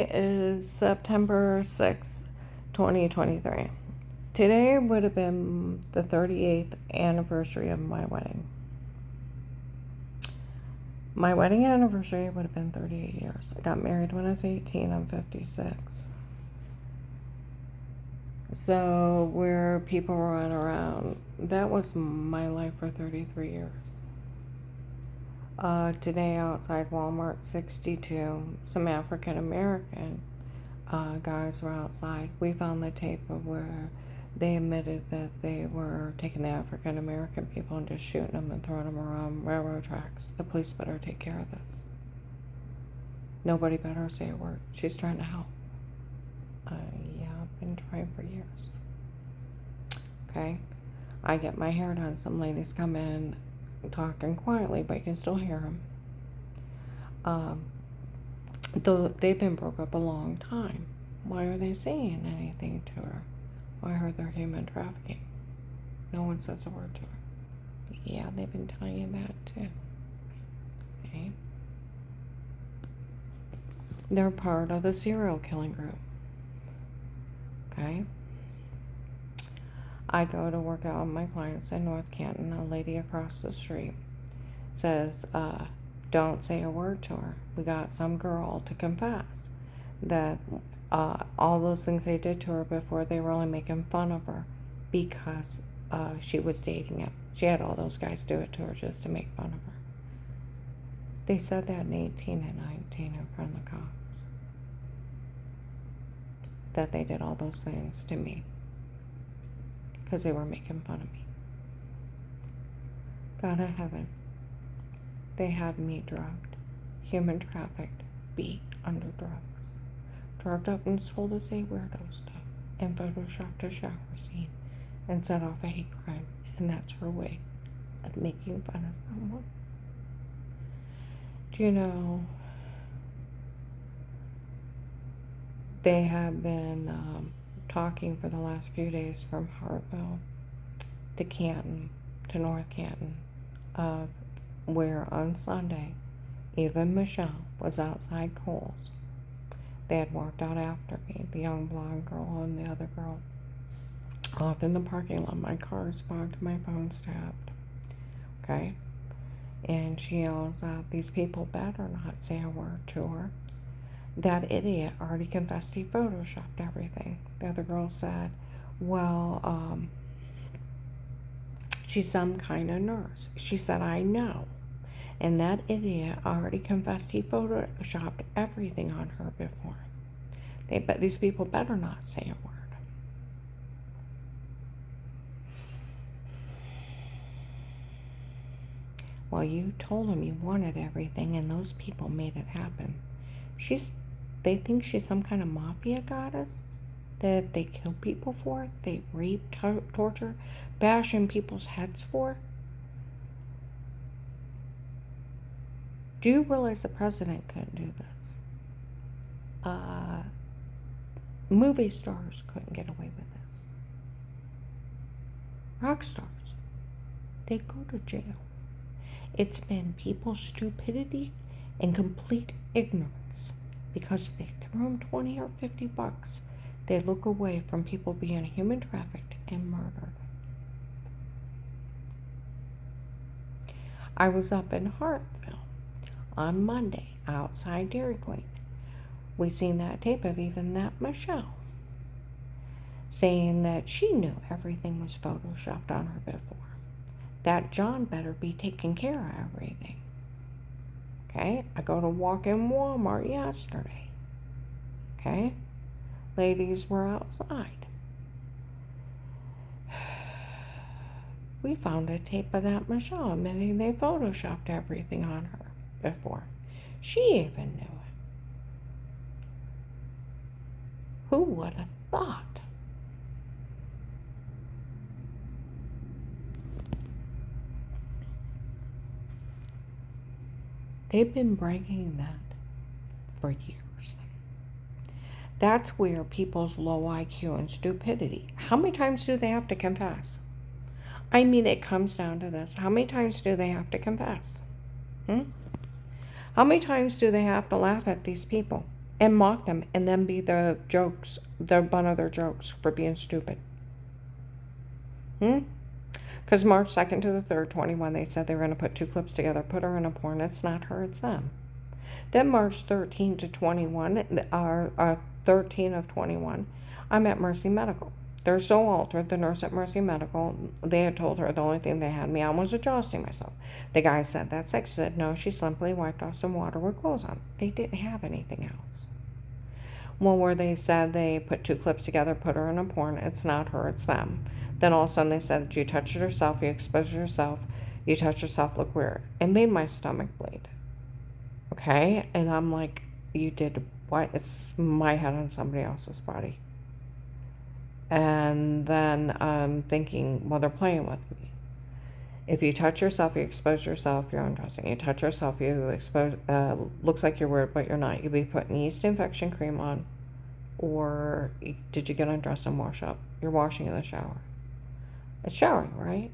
Today is September 6th, 2023. Today would have been the 38th anniversary of my wedding. My wedding anniversary would have been 38 years. I got married when I was 18. I'm 56. So where people run around, that was my life for 33 years. Today outside Walmart 62, some African American guys were outside. We found the tape of where they admitted that they were taking the African American people and just shooting them and throwing them around railroad tracks. The police better take care of this. Nobody better say a word. She's trying to help. Yeah, I've been trying for years. Okay? I get my hair done. Some ladies come in talking quietly, but you can still hear them. Though they've been broke up a long time. Why are they saying anything to her? I heard they're human trafficking. No one says a word to her. Yeah, they've been telling you that too. Okay? They're part of the serial killing group. Okay? I go to work out with my clients in North Canton. A lady across the street says, don't say a word to her. We got some girl to confess that all those things they did to her before, they were only making fun of her because she was dating him. She had all those guys do it to her just to make fun of her. They said that in 18 and 19 in front of the cops. That they did all those things to me because they were making fun of me. God of heaven. They had me drugged, human trafficked, beat under drugs, drugged up and told to say weirdo stuff, and photoshopped a shower scene and set off a hate crime, and that's her way of making fun of someone. Do you know, they have been talking for the last few days from Hartville to Canton, to North Canton, where on Sunday, even Michelle was outside Kohl's. They had walked out after me, the young blonde girl and the other girl, off in the parking lot. My car is fogged, my phone's tapped. Okay? And she yells out, these people better not say a word to her. That idiot already confessed he photoshopped everything. The other girl said, well, she's some kind of nurse. She said, I know. And that idiot already confessed he photoshopped everything on her before. These people better not say a word. Well, you told them you wanted everything, and those people made it happen. They think she's some kind of mafia goddess that they kill people for, they rape, torture, bash in people's heads for. Do you realize the president couldn't do this? Movie stars couldn't get away with this. Rock stars, they go to jail. It's been people's stupidity and complete ignorance, because they throw them 20 or 50 bucks. They look away from people being human trafficked and murdered. I was up in Hartville on Monday outside Dairy Queen. We seen that tape of even that Michelle saying that she knew everything was photoshopped on her before. That John better be taking care of everything. Okay? I go to walk in Walmart yesterday. Okay? Ladies were outside. We found a tape of that Michelle admitting they photoshopped everything on her before. She even knew it. Who would have thought? They've been breaking that for years. That's where people's low IQ and stupidity. How many times do they have to confess? I mean, it comes down to this. How many times do they have to confess? How many times do they have to laugh at these people? and mock them and then be the butt of their jokes for being stupid. Because March 2nd to the 3rd, 21, they said they were going to put 2 clips together, put her in a porn. It's not her, it's them. Then March 13 to 21, 13 of 21, I'm at Mercy Medical. They're so altered, the nurse at Mercy Medical, they had told her the only thing they had me on was adjusting myself. The guy said, that's sex. She said, no, she simply wiped off some water with clothes on. They didn't have anything else. Well, where they said they put 2 clips together, put her in a porn, it's not her, it's them. Then all of a sudden they said, you touched yourself, you exposed yourself, you touched yourself, look weird. It made my stomach bleed. Okay? And I'm like, you did what? It's my head on somebody else's body. And then I'm thinking, well, they're playing with me. If you touch yourself, you expose yourself, you're undressing. You touch yourself, you expose, looks like you're weird, but you're not. You'd be putting yeast infection cream on, or did you get undressed and wash up? You're washing in the shower. It's showering, right?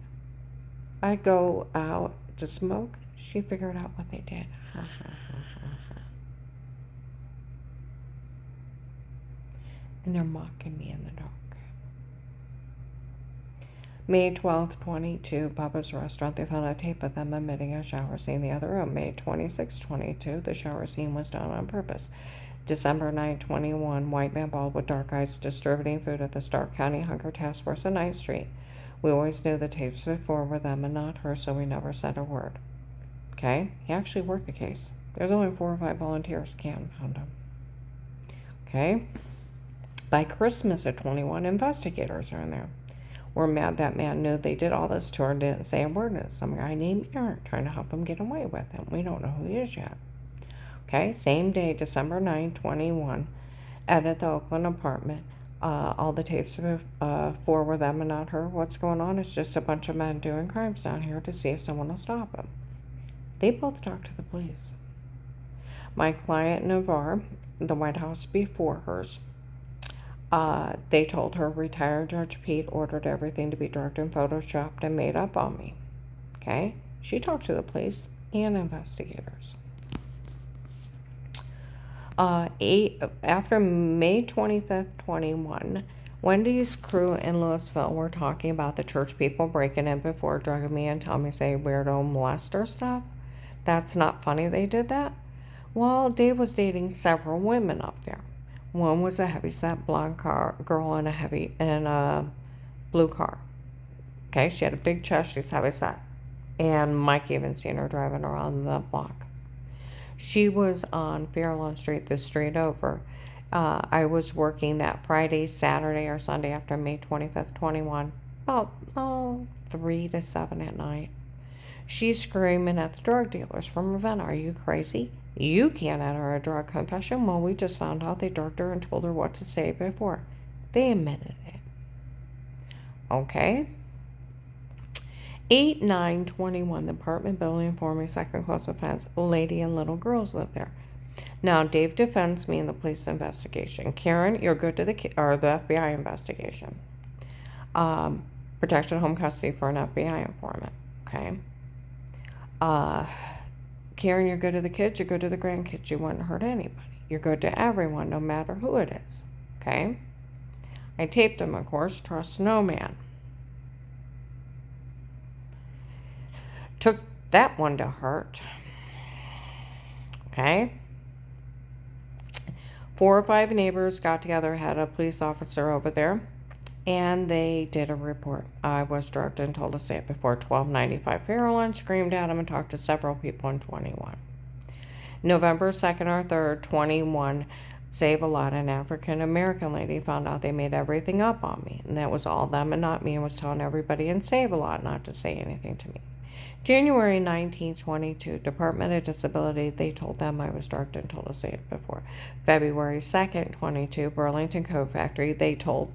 I go out to smoke. She figured out what they did. Ha, ha, ha, ha, ha. And they're mocking me in the dark. May 12th, 22, Bubba's Restaurant. They found a tape of them emitting a shower scene in the other room. May 26th, 22, the shower scene was done on purpose. December 9, 21, white man bald with dark eyes distributing food at the Stark County Hunger Task Force on 9th Street. We always knew the tapes before were them and not her, so we never said a word. Okay? He actually worked the case. There's only 4 or 5 volunteers can't found him. Okay? By Christmas at 21, investigators are in there. We're mad that man knew they did all this to her and didn't say a word. It's some guy named Eric trying to help him get away with him. We don't know who he is yet. Okay? Same day, December 9, 21, at the Oakland apartment. All the tapes for were them and not her. What's going on? It's just a bunch of men doing crimes down here to see if someone will stop them. They both talked to the police. My client, Navarre, the White House before hers, they told her retired Judge Pete ordered everything to be drugged and photoshopped and made up on me. Okay? She talked to the police and investigators. After May 25th, 21, Wendy's crew in Louisville were talking about the church people breaking in before drugging me and telling me, say, weirdo molester stuff. That's not funny they did that. Well, Dave was dating several women up there. One was a heavyset blonde girl in a blue car. Okay, she had a big chest, she's heavyset. And Mike even seen her driving around the block. She was on Fairlawn Street, the street over. I was working that Friday, Saturday, or Sunday after May 25th, 21, about 3 to 7 at night. She's screaming at the drug dealers from Ravenna, are you crazy? You can't enter a drug confession. Well, we just found out they drugged her and told her what to say before. They admitted it. Okay. 8/9/21, the apartment building informed me second close offense. A lady and little girls live there. Now, Dave defends me in the police investigation. Karen, you're good to the FBI investigation. Protection home custody for an FBI informant. Okay. Karen, you're good to the kids, you're good to the grandkids, you wouldn't hurt anybody. You're good to everyone, no matter who it is. Okay? I taped him, of course, trust no man. Took that one to heart. Okay? 4 or 5 neighbors got together, had a police officer over there, and they did a report. I was drugged and told to say it before 1295 Fairlawn, screamed at him and talked to several people in 21. November 2nd or 3rd, 21, Save-A-Lot, an African-American lady, found out they made everything up on me. And that was all them and not me, and was telling everybody in Save-A-Lot not to say anything to me. January 1922, Department of Disability, they told them I was drugged and told to say it before. February 2nd, 22, Burlington Coat Factory, they told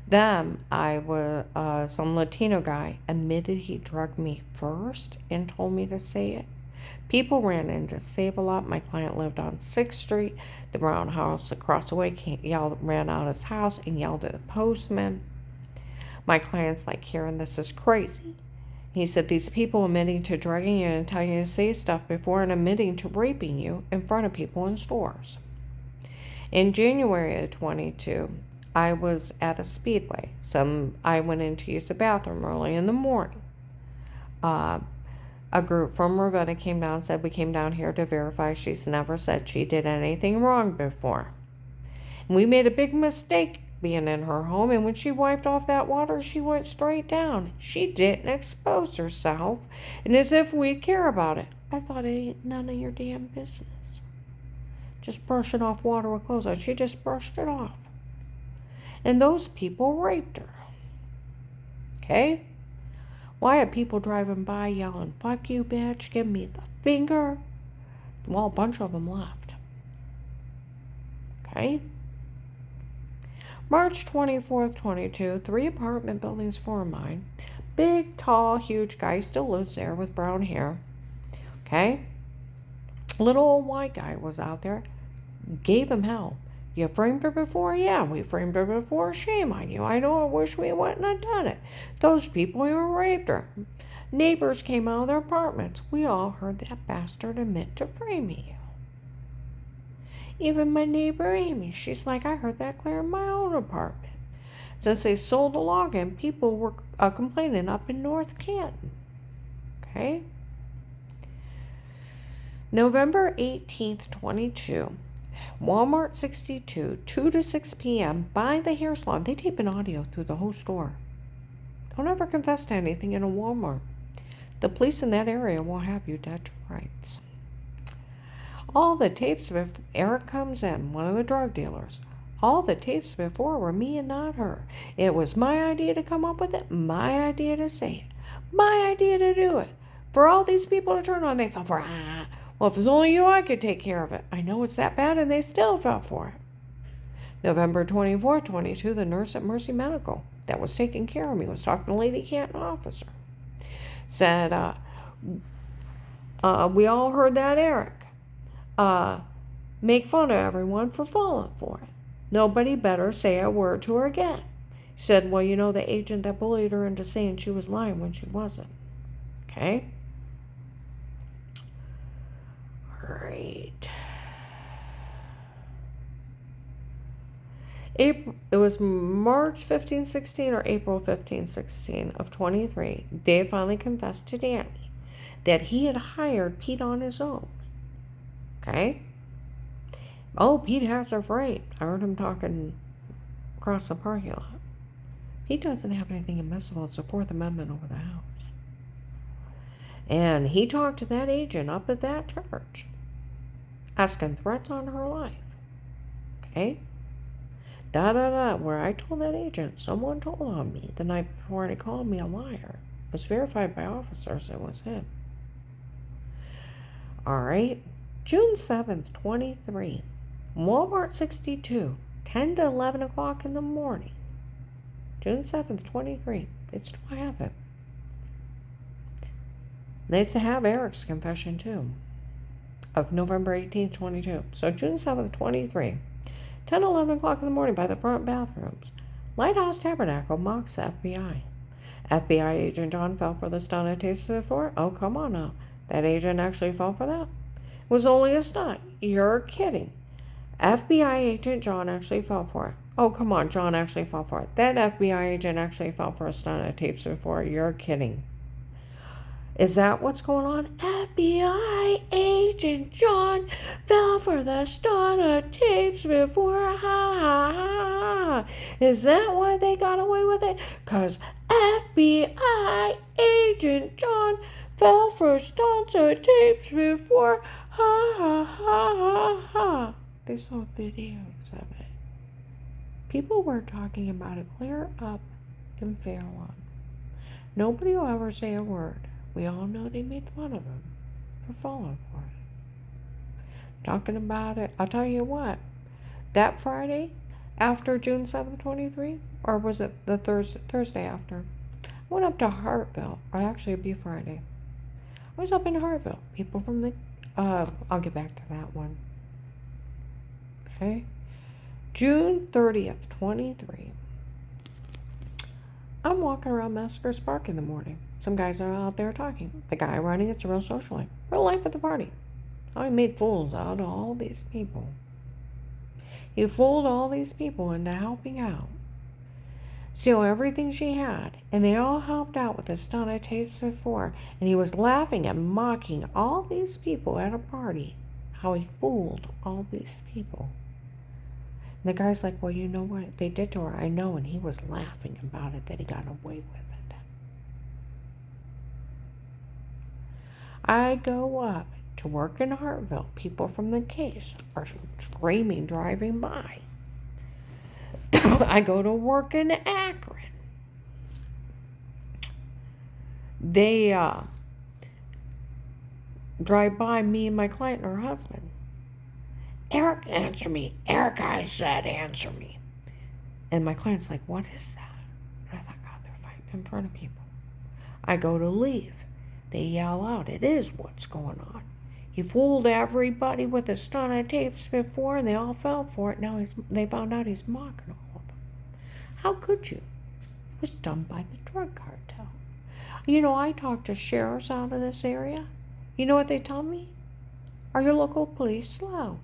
them I was, some Latino guy admitted he drugged me first and told me to say it. People ran in to Save-A-Lot. My client lived on 6th Street. The brown house across the way ran out of his house and yelled at the postman. My client's like, Karen, this is crazy. He said, these people admitting to drugging you and telling you to say stuff before and admitting to raping you in front of people in stores. In January of 22, I was at a speedway. I went in to use the bathroom early in the morning. A group from Ravenna came down and said, we came down here to verify she's never said she did anything wrong before. And we made a big mistake being in her home, and when she wiped off that water, she went straight down. She didn't expose herself, and as if we'd care about it. I thought, it ain't none of your damn business. Just brushing off water with clothes on. She just brushed it off. And those people raped her. Okay? Why are people driving by yelling, fuck you, bitch, give me the finger? Well, a bunch of them left. Okay? March 24th, 22, 3 apartment buildings for mine. Big, tall, huge guy still lives there with brown hair. Okay? Little old white guy was out there. Gave him hell. You framed her before? Yeah, we framed her before. Shame on you. I know, I wish we wouldn't have done it. Those people who raped her. Neighbors came out of their apartments. We all heard that bastard admit to framing you. Even my neighbor Amy, she's like, I heard that clear in my own apartment. Since they sold the login, people were complaining up in North Canton. Okay? November 18th, 22. Walmart 62, 2 to 6 p.m. By the hair salon. They tape an audio through the whole store. Don't ever confess to anything in a Walmart. The police in that area will have you dead to rights. All the tapes before Eric comes in, one of the drug dealers. All the tapes before were me and not her. It was my idea to come up with it, my idea to say it, my idea to do it. For all these people to turn on, they fell for it. Well, if it's only you, I could take care of it. I know it's that bad, and they still fell for it. November 24, 22, the nurse at Mercy Medical that was taking care of me was talking to a Lady Canton officer. Said, we all heard that Eric make fun of everyone for falling for it. Nobody better say a word to her again. She said, well, you know, the agent that bullied her into saying she was lying when she wasn't. Okay? Right. It was March 15, 16 or April 15, 16 of 23. Dave finally confessed to Danny that he had hired Pete on his own. Okay? Oh, Pete has her raped. I heard him talking across the parking lot. He doesn't have anything admissible. It's the Fourth Amendment over the house. And he talked to that agent up at that church, asking threats on her life. Okay? Where I told that agent, someone told on me the night before and he called me a liar. It was verified by officers it was him. Alright. June 7th, 23. Walmart 62, 10 to 11 o'clock in the morning. June 7th, 23. It's still happened. They used to have Eric's confession too, of November 18th, 22. So June 7th, 23. 10, 11 o'clock in the morning by the front bathrooms. Lighthouse Tabernacle mocks the FBI. FBI agent John fell for the stunt at Taste of the Fort. Oh, come on now. That agent actually fell for that? It was only a stunt. You're kidding. FBI agent John actually fell for it. Oh, come on. John actually fell for it. That FBI agent actually fell for a stunt at Tapes Before. You're kidding. Is that what's going on? FBI agent John fell for the stunt at Tapes Before. Ha ha ha. Is that why they got away with it? 'Cause FBI agent John fell for stunts at Tapes Before. Ha ha ha ha ha. They saw videos of it. People were talking about it clear up in Fairlawn. Nobody will ever say a word. We all know they made fun of him for falling for it. Talking about it, I'll tell you what. That Friday after June 7th, 23, or was it the Thursday after? I went up to Hartville, or actually it'd be Friday. I was up in Hartville. People from the, I'll get back to that one. Okay. June 30th, 23. I'm walking around Masker's Park in the morning. Some guys are out there talking. The guy running it's a real socialite. Real life at the party. I made fools out of all these people. He fooled all these people into helping out, steal everything she had, and they all helped out with the stunt I taped before. And he was laughing and mocking all these people at a party, how he fooled all these people. And the guy's like, well, you know what they did to her? I know. And he was laughing about it, that he got away with it. I go up to work in Hartville. People from the case are screaming driving by. I go to work in Akron. They drive by me and my client and her husband. Eric, answer me. Eric, I said, answer me. And my client's like, what is that? And I thought, God, they're fighting in front of people. I go to leave. They yell out, it is what's going on. He fooled everybody with the stunt on tapes before, and they all fell for it. Now they found out he's mocking all of them. How could you? It was done by the drug cartel. You know, I talked to sheriffs out of this area. You know what they tell me? Are your local police slow?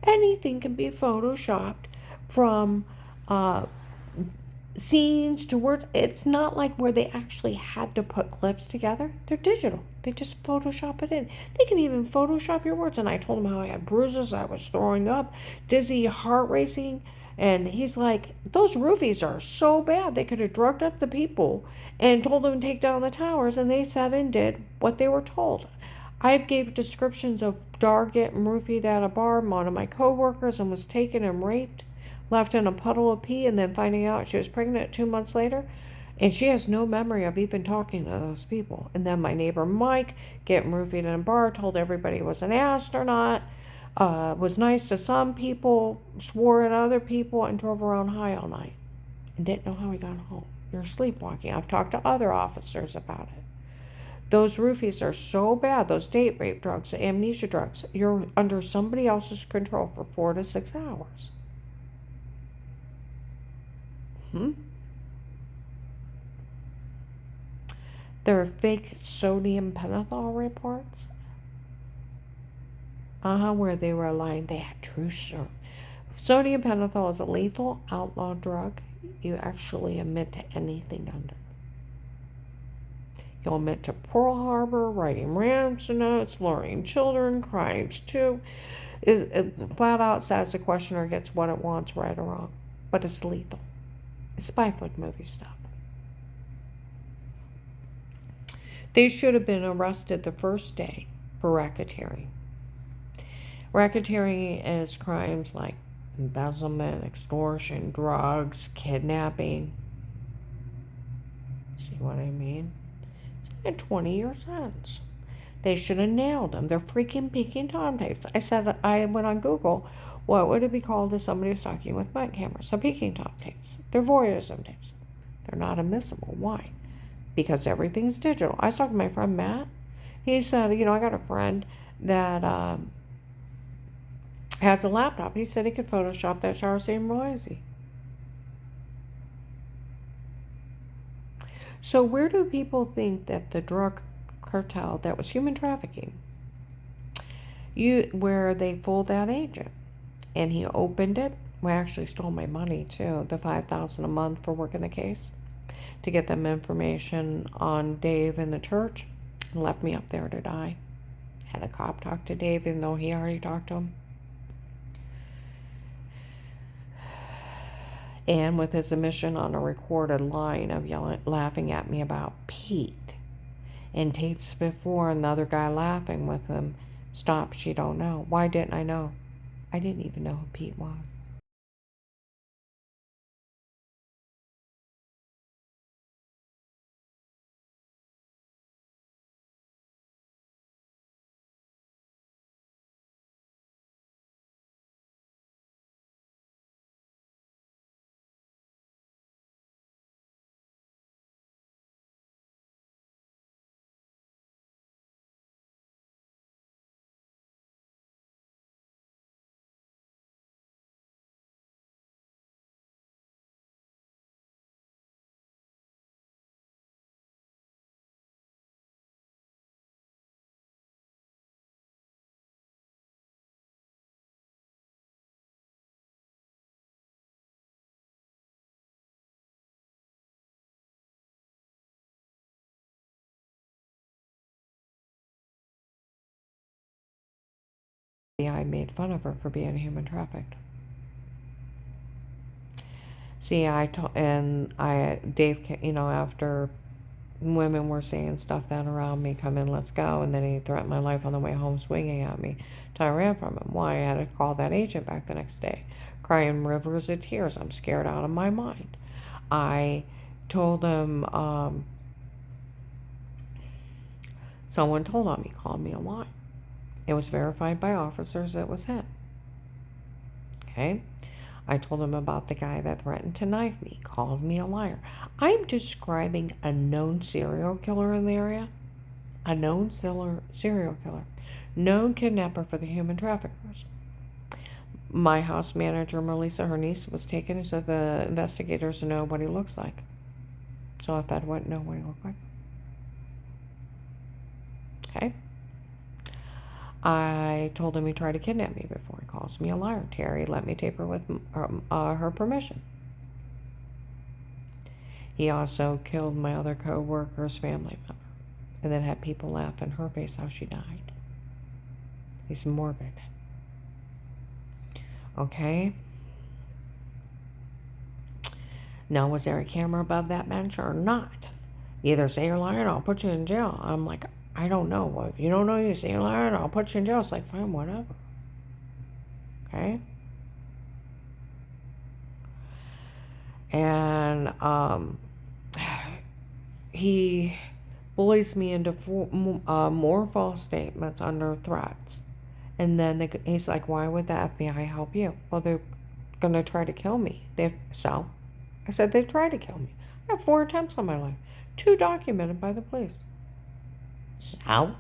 Anything can be photoshopped from scenes to words. It's not like where they actually had to put clips together. They're digital. They just Photoshop it in. They can even Photoshop your words. And I told him how I had bruises, I was throwing up, dizzy, heart racing. And he's like, those roofies are so bad. They could have drugged up the people and told them to take down the towers, and they said and did what they were told. I gave descriptions of Dar getting roofied at a bar, one of my coworkers, and was taken and raped, left in a puddle of pee, and then finding out she was pregnant 2 months later. And she has no memory of even talking to those people. And then my neighbor Mike getting roofied in a bar, told everybody he was an astronaut, was nice to some people, swore at other people, and drove around high all night. And didn't know how he got home. You're sleepwalking. I've talked to other officers about it. Those roofies are so bad, those date rape drugs, the amnesia drugs, you're under somebody else's control for 4 to 6 hours. There are fake sodium pentothal reports. Where they were lying. They had true serum. Sodium pentothal is a lethal outlaw drug. You actually admit to anything under. You'll admit to Pearl Harbor, writing ransom notes, luring children, crimes too. It flat out says the questioner gets what it wants, right or wrong. But it's lethal. It's spy flick movie stuff. They should have been arrested the first day for racketeering. Racketeering is crimes like embezzlement, extortion, drugs, kidnapping. See what I mean? It's a 20-year sentence. They should have nailed them. They're freaking Peking Tom tapes. I went on Google. What would it be called if somebody was talking with blunt cameras? So Peking Tom tapes. They're voyeurism tapes. They're not admissible. Why? Because everything's digital. I was talking to my friend Matt. He said, I got a friend that has a laptop. He said he could Photoshop that shower scene real easy. So where do people think that the drug cartel that was human trafficking, where they fooled that agent, and he opened it? We actually stole my money too, the $5,000 a month for working the case, to get them information on Dave in the church, and left me up there to die. Had a cop talk to Dave, even though he already talked to him. And with his admission on a recorded line of laughing at me about Pete, and tapes before, and the other guy laughing with him, stop, she don't know. Why didn't I know? I didn't even know who Pete was. FBI made fun of her for being human trafficked. See, Dave, after women were saying stuff then around me, come in, let's go, and then he threatened my life on the way home, swinging at me till I ran from him. Why, I had to call that agent back the next day, crying rivers of tears. I'm scared out of my mind. I told him, someone told on me, called me a lie. It was verified by officers it was him. Okay? I told him about the guy that threatened to knife me, called me a liar. I'm describing a known serial killer in the area. A known serial killer. Known kidnapper for the human traffickers. My house manager, Melissa, her niece, was taken and said the investigators know what he looks like. So I thought, what? Know what he looked like? Okay. I told him he tried to kidnap me before. He calls me a liar. Terry let me tape her with her permission. He also killed my other co-worker's family member and then had people laugh in her face how she died. He's morbid. Okay? Now, was there a camera above that bench or not? Either say you're lying or I'll put you in jail. I'm like, I don't know. Well, if you don't know, you say you're lying, I'll put you in jail. It's like, fine, whatever. Okay? And he bullies me into more false statements under threats. And then he's like, why would the FBI help you? Well, they're going to try to kill me. So I said, they've tried to kill me. I have 4 attempts on my life. 2 documented by the police. So?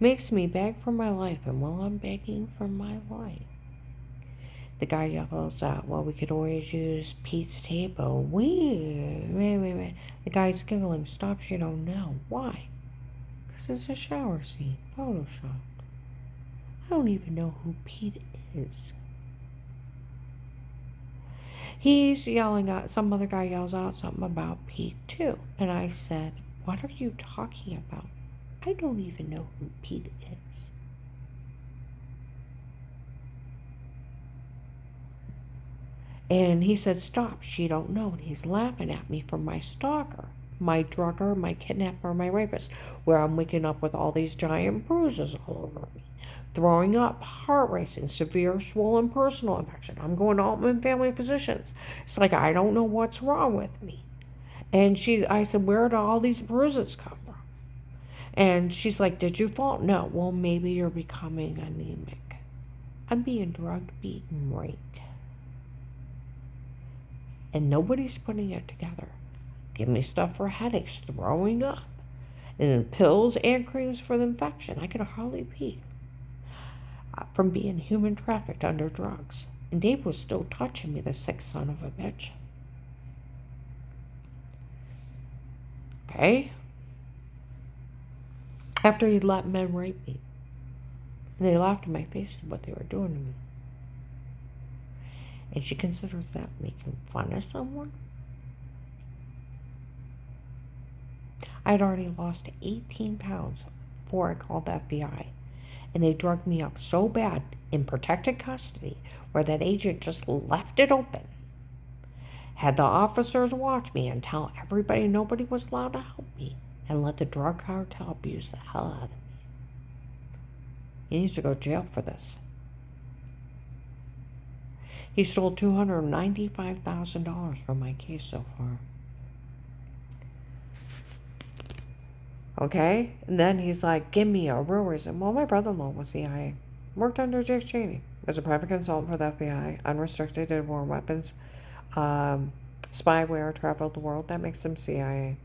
Makes me beg for my life, and while I'm begging for my life, the guy yells out, well, we could always use Pete's tape. Oh, wait. The guy's giggling. Stops, you don't know. Why? Because it's a shower scene. Photoshopped. I don't even know who Pete is. He's yelling out, some other guy yells out something about Pete too. And I said, what are you talking about? I don't even know who Pete is. And he said, stop, she don't know. And he's laughing at me for my stalker, my drugger, my kidnapper, my rapist, where I'm waking up with all these giant bruises all over me, throwing up, heart racing, severe swollen personal infection. I'm going to Altman Family Physicians. It's like, I don't know what's wrong with me. And I said, where do all these bruises come from? And she's like, did you fall? No. Well, maybe you're becoming anemic. I'm being drugged, beaten, raped. And nobody's putting it together. Give me stuff for headaches, throwing up. And then pills and creams for the infection. I could hardly pee. From being human trafficked under drugs. And Dave was still touching me, the sick son of a bitch. Okay? After he'd let men rape me. And they laughed in my face at what they were doing to me. And she considers that making fun of someone? I'd already lost 18 pounds before I called the FBI. And they drugged me up so bad in protected custody where that agent just left it open. Had the officers watch me and tell everybody nobody was allowed to help me and let the drug cartel abuse the hell out of me. He needs to go to jail for this. He stole $295,000 from my case so far. Okay? And then he's like, give me a real reason. Well, my brother-in-law was CIA. Worked under Dick Cheney. Was a private consultant for the FBI. Unrestricted, did war weapons. Spyware, traveled the world. That makes him CIA.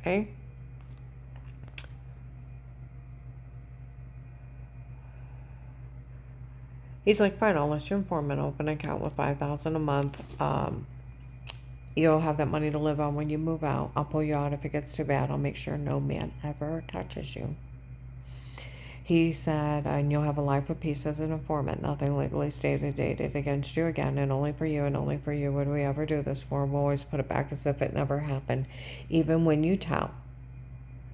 Okay? He's like, fine, I'll let your informant open an account with $5,000 a month. You'll have that money to live on when you move out. I'll pull you out if it gets too bad. I'll make sure no man ever touches you. He said, and you'll have a life of peace as an informant, nothing legally stated dated against you again, and only for you would we ever do this for. We'll always put it back as if it never happened, even when you tell.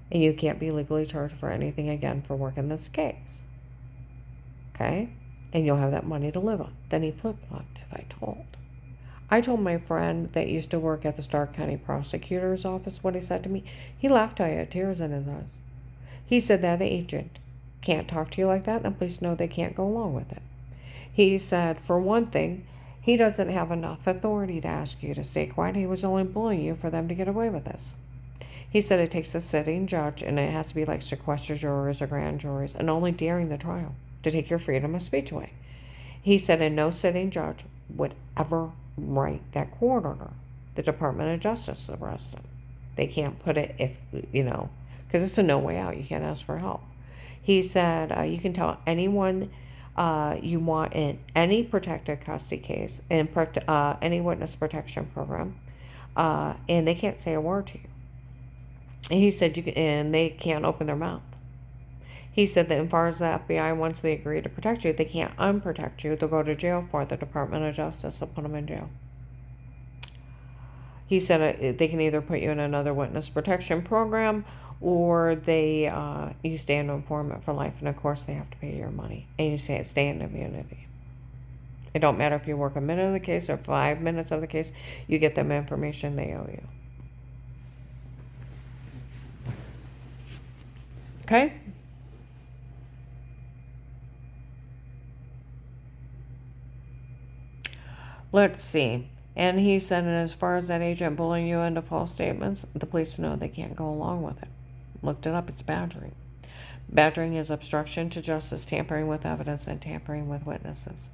And you can't be legally charged for anything again for working this case. Okay? And you'll have that money to live on. Then he flip-flopped, if I told my friend that used to work at the Stark County Prosecutor's Office what he said to me. He laughed till he had tears in his eyes. He said that agent can't talk to you like that, and the police know they can't go along with it. He said, for one thing, he doesn't have enough authority to ask you to stay quiet. He was only bullying you for them to get away with this. He said it takes a sitting judge, and it has to be like sequestered jurors or grand juries, and only during the trial to take your freedom of speech away. He said, and no sitting judge would ever write that court order. The Department of Justice arrests him. They can't put it if, because it's a no way out. You can't ask for help. He said, you can tell anyone you want in any protected custody case, in any witness protection program, and they can't say a word to you. And he said, and they can't open their mouth. He said that as far as the FBI, once they agree to protect you, they can't unprotect you. They'll go to jail for it. The Department of Justice will put them in jail. He said they can either put you in another witness protection program, or you stay in informant for life, and of course they have to pay your money, and you stay in immunity. It don't matter if you work a minute of the case or 5 minutes of the case, you get them information they owe you. Okay? Let's see. And he said, and as far as that agent bullying you into false statements, the police know they can't go along with it. Looked it up, it's badgering. Badgering is obstruction to justice, tampering with evidence, and tampering with witnesses.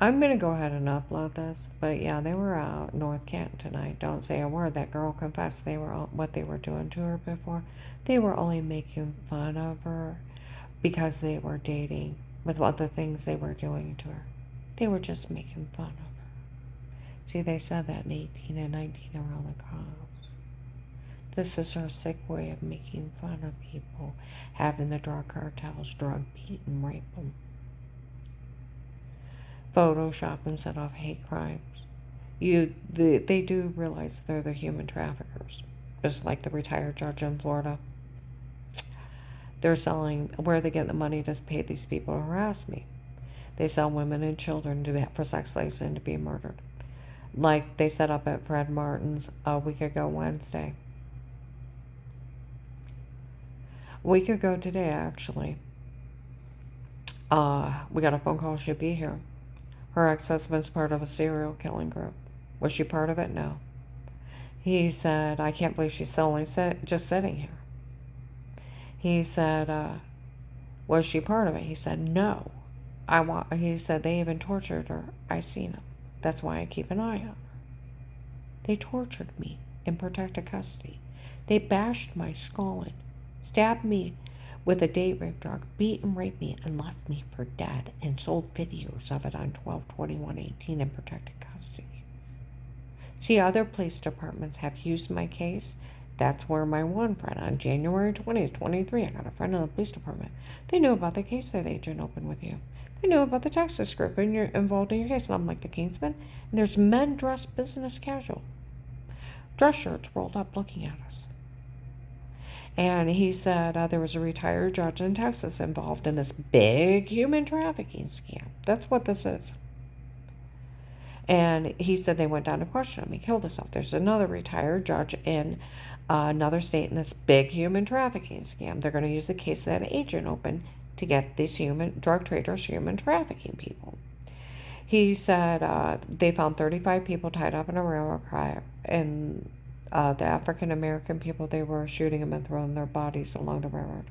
I'm going to go ahead and upload this, but yeah, they were out North Canton tonight. Don't say a word. That girl confessed what they were doing to her before. They were only making fun of her because they were dating with all the things they were doing to her. They were just making fun of her. See, they said that in 18 and 19 around the cops. This is her sick way of making fun of people, having the drug cartels drug, beat, and rape them. Photoshop and set off hate crimes. They do realize they're the human traffickers, just like the retired judge in Florida. They're selling, where they get the money to pay these people to harass me. They sell women and children for sex slaves and to be murdered. Like they set up at Fred Martin's a week ago Wednesday. A week ago today, actually. We got a phone call, she'll be here. Her ex-husband's part of a serial killing group. Was she part of it? No. He said, I can't believe she's still only just sitting here. He said, was she part of it? He said, no. He said, they even tortured her. I seen them. That's why I keep an eye on her. They tortured me in protected custody. They bashed my skull in, stabbed me with a date rape drug, beat and raped me, and left me for dead, and sold videos of it on 12/21/18 in protected custody. See, other police departments have used my case. That's where my one friend, on January 20th, 23, I got a friend in the police department. They knew about the case that agent opened with you. They knew about the Texas group and you're involved in your case. And I'm like the Kingsman. And there's men dressed business casual. Dress shirts rolled up looking at us. And he said there was a retired judge in Texas involved in this big human trafficking scam. That's what this is. And he said they went down to question him. He killed himself. There's another retired judge in another state in this big human trafficking scam. They're going to use the case that agent opened to get these drug traders, human trafficking people. He said they found 35 people tied up in a railroad car, and the African American people, they were shooting them and throwing their bodies along the railroad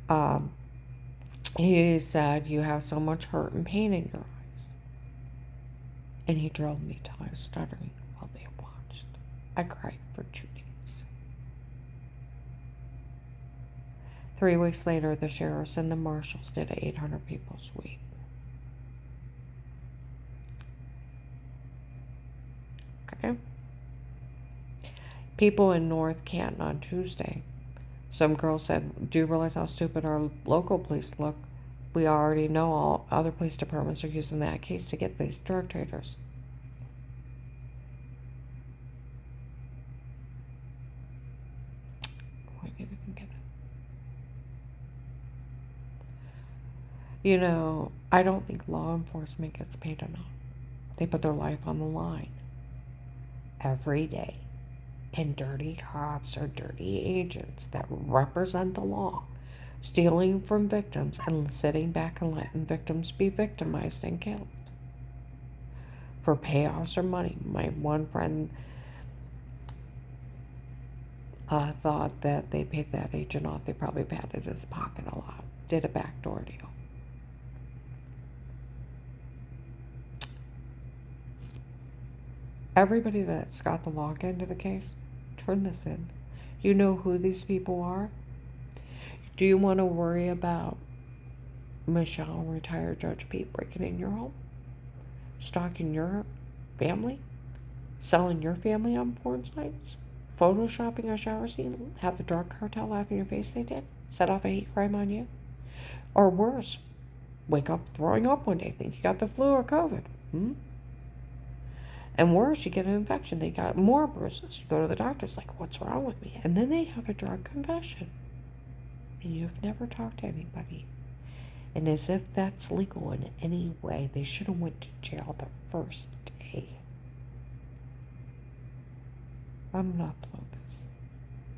tracks. He said, you have so much hurt and pain in your eyes. And he drilled me till I was stuttering while they watched. I cried for 2 days. 3 weeks later, the sheriffs and the marshals did an 800 people sweep. Okay? People in North Canton on Tuesday. Some girl said, "Do you realize how stupid our local police look? We already know all other police departments are using that case to get these drug traders." Why did I think of that? You know, I don't think law enforcement gets paid enough. They put their life on the line every day. And dirty cops are dirty agents that represent the law, stealing from victims and sitting back and letting victims be victimized and killed for payoffs or money. My one friend thought that they paid that agent off. They probably patted his pocket a lot, did a backdoor deal. Everybody that's got the login to the case, turn this in. You know who these people are? Do you want to worry about Michelle, retired Judge Pete, breaking in your home, stalking your family, selling your family on porn sites, photoshopping a shower scene, have the drug cartel laugh in your face they did, set off a hate crime on you? Or worse, wake up throwing up one day, think you got the flu or COVID. And worse, you get an infection, they got more bruises. You go to the doctor's like, what's wrong with me? And then they have a drug confession. And you've never talked to anybody. And as if that's legal in any way, they should have went to jail the first day. I'm not blown.